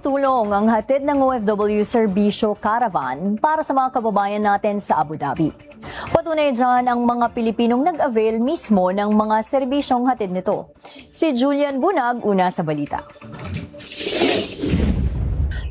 tulong ang hatid ng OFW Serbisyo Caravan para sa mga kababayan natin sa Abu Dhabi. Patunay dyan ang mga Pilipinong nag-avail mismo ng mga serbisyong hatid nito. Si Julian Bunag, una sa balita.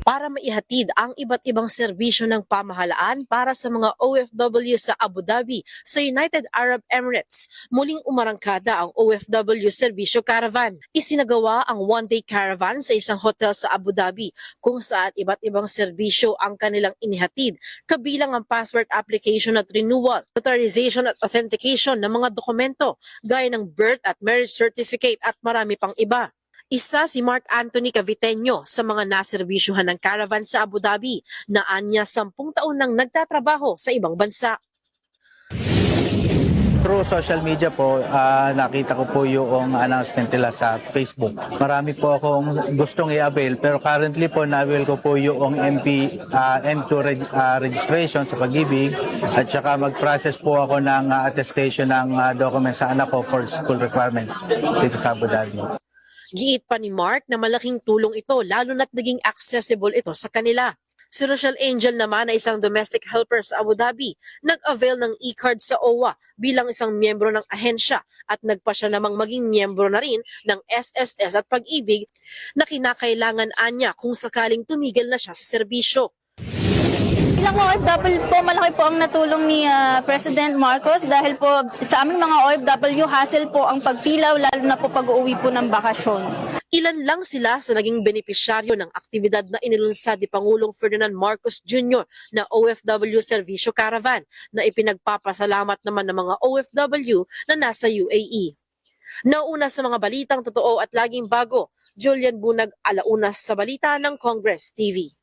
Para maihatid ang iba't ibang serbisyo ng pamahalaan para sa mga OFW sa Abu Dhabi sa United Arab Emirates. Muling umarangkada ang OFW Serbisyo Caravan. Isinagawa ang one-day caravan sa isang hotel sa Abu Dhabi kung saan iba't ibang serbisyo ang kanilang inihatid, kabilang ang passport application at renewal, notarization at authentication ng mga dokumento gaya ng birth at marriage certificate at marami pang iba. Isa si Mark Anthony Caviteño sa mga naserbisyuhan ng caravan sa Abu Dhabi na anya 10 taon nang nagtatrabaho sa ibang bansa. Through social media po, nakita ko po yung announcement nila sa Facebook. Marami po akong gustong i-avail pero currently po na-avail ko po yung M2 registration sa Pag-ibig at saka mag-process po ako ng attestation ng documents sa anak ko for school requirements dito sa Abu Dhabi. Giit pa ni Mark na malaking tulong ito lalo na't naging accessible ito sa kanila. Si Rochelle Angel naman na isang domestic helper sa Abu Dhabi, nag-avail ng e-card sa OWA bilang isang miyembro ng ahensya at nagpa siya namang maging miyembro na rin ng SSS at Pag-ibig na kinakailangan anya kung sakaling tumigil na siya sa serbisyo. Bilang OFW po, malaki po ang natulong ni President Marcos dahil po sa aming mga OFW, hassle po ang pagpilaw lalo na po pag-uwi po ng bakasyon. Ilan lang sila sa naging benepisyaryo ng aktibidad na inilunsad ni Pangulong Ferdinand Marcos Jr. na OFW Serbisyo Caravan na ipinagpapasalamat naman ng mga OFW na nasa UAE. Nauna sa mga balitang totoo at laging bago, Julian Bunag, Alaunas sa Balita ng Congress TV.